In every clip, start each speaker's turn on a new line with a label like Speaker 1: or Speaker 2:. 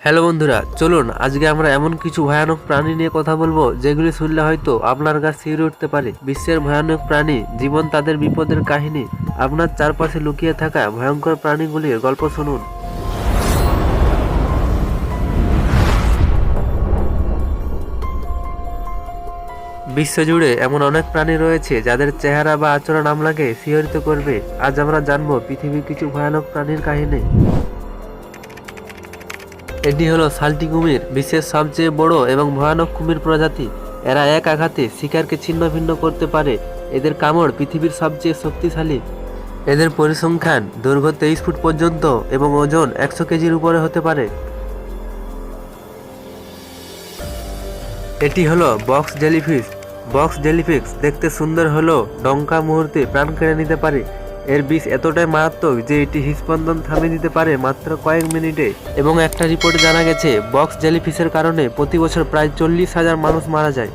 Speaker 1: Hello বন্ধুরা, চলুন আজকে আমরা এমন কিছু ভয়ানক প্রাণী নিয়ে কথা বলবো যেগুলি শুনলে হয়তো আপনার গা শিউরে উঠতে পারে। বিশ্বের ভয়ানক প্রাণী, জীবন তাদের বিপদের কাহিনী। আপনার চারপাশে লুকিয়ে থাকা ভয়ঙ্কর প্রাণীগুলির গল্প শুনুন। বিশ্বজুড়ে এমন অনেক প্রাণী রয়েছে যাদের চেহারা বা আচরণ আমলাকে শিহরিত করবে। আজ আমরা জানবো পৃথিবীর কিছু ভয়ানক প্রাণীর কাহিনী। এটি হলো সালটি কুমির, বিশ্বের সবচেয়ে বড় এবং ভয়ানক কুমির প্রজাতি। এরা এক আঘাতে শিকারকে ছিন্ন ভিন্ন করতে পারে। এদের কামড় পৃথিবীর সবচেয়ে শক্তিশালী। এদের পরিসংখ্যান দৈর্ঘ্য 23 ফুট পর্যন্ত এবং ওজন 100 কেজির উপরে হতে পারে। এটি হলো বক্স জেলিফিশ। বক্স জেলিফিশ দেখতে সুন্দর হলেও ডঙ্কা মুহূর্তে প্রাণ কেড়ে নিতে পারে। এর বিষ এতটাই মারাত্মক যে এটি হৃদস্পন্দন থামিয়ে দিতে পারে মাত্র কয়েক মিনিটে। এবং একটা রিপোর্টে জানা গেছে বক্স জেলিফিশের কারণে প্রতি বছর প্রায় 40,000 মানুষ মারা যায়।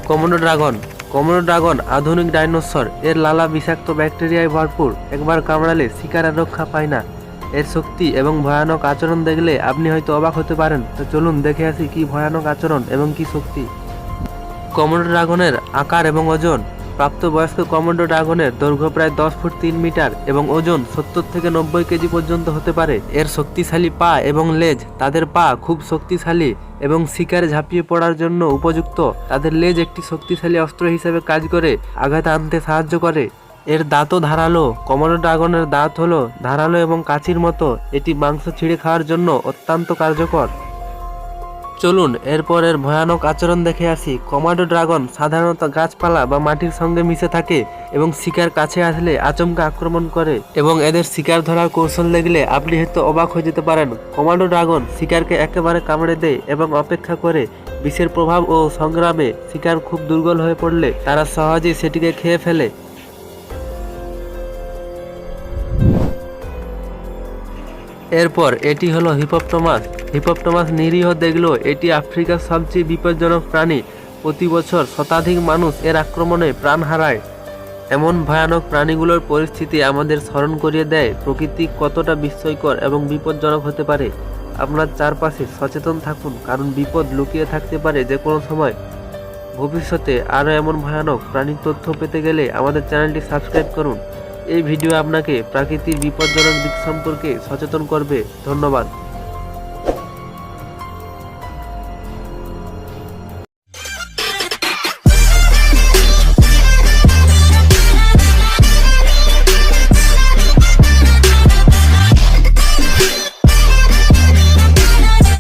Speaker 1: কমোডো ড্রাগন। কমোডো ড্রাগন আধুনিক ডাইনোসর। এর লালা বিষাক্ত ব্যাকটেরিয়ায় ভরপুর। একবার কামড়ালে শিকার আর রক্ষা পায় না। এর শক্তি এবং ভয়ানক আচরণ দেখলে আপনি হয়তো অবাক হতে পারেন। তো চলুন দেখে আসি কি ভয়ানক আচরণ এবং কি শক্তি। কমোডো ড্রাগনের আকার এবং ওজন। প্রাপ্তবয়স্ক কমোডো ড্রাগনের দৈর্ঘ্য প্রায় 10 ফুট 3 মিটার এবং ওজন 70 থেকে 90 কেজি পর্যন্ত হতে পারে। এর শক্তিশালী পা এবং লেজ। তাদের পা খুব শক্তিশালী এবং শিকারে ঝাঁপিয়ে পড়ার জন্য উপযুক্ত। তাদের লেজ একটি শক্তিশালী অস্ত্র হিসেবে কাজ করে আঘাত আনতে সাহায্য করে। এর দাঁতও ধারালো। কমোডো ড্রাগনের দাঁত হলো ধারালো এবং কাঁচির মতো। এটি মাংস ছিঁড়ে খাওয়ার জন্য অত্যন্ত কার্যকর। চলুন এরপর এর ভয়ানক আচরণ দেখে আসি। কমোডো ড্রাগন সাধারণত গাছপালা বা মাটির সঙ্গে মিশে থাকে এবং শিকার কাছে আসলে আচমকা আক্রমণ করে। এবং এদের শিকার ধরার কৌশল দেখলে আপনি হয়তো অবাক হয়ে যেতে পারেন। কমোডো ড্রাগন শিকারকে একেবারে কামড়ে দেয় এবং অপেক্ষা করে। বিষের প্রভাব ও সংগ্রামে শিকার খুব দুর্বল হয়ে পড়লে তারা সহজেই সেটিকে খেয়ে ফেলে। এরপর এটি হলো হিপোপটামাস। হিপোপটামাস নিরীহ দেখলেও এটি আফ্রিকার সবচেয়ে বিপজ্জনক প্রাণী। প্রতি বছর শতাধিক মানুষ এর আক্রমণে প্রাণ হারায়। এমন ভয়ানক প্রাণীগুলোর পরিস্থিতি আমাদের স্মরণ করিয়ে দেয় প্রকৃতি কতটা বিস্ময়কর এবং বিপজ্জনক হতে পারে। আপনার চারপাশে সচেতন থাকুন, কারণ বিপদ লুকিয়ে থাকতে পারে যে কোনো সময়। ভবিষ্যতে আরও এমন ভয়ানক প্রাণীর তথ্য পেতে গেলে আমাদের চ্যানেলটি সাবস্ক্রাইব করুন। এই ভিডিও আপনাকে প্রাকৃতিক বিপজ্জনক দিক সম্পর্কে সচেতন করবে। ধন্যবাদ।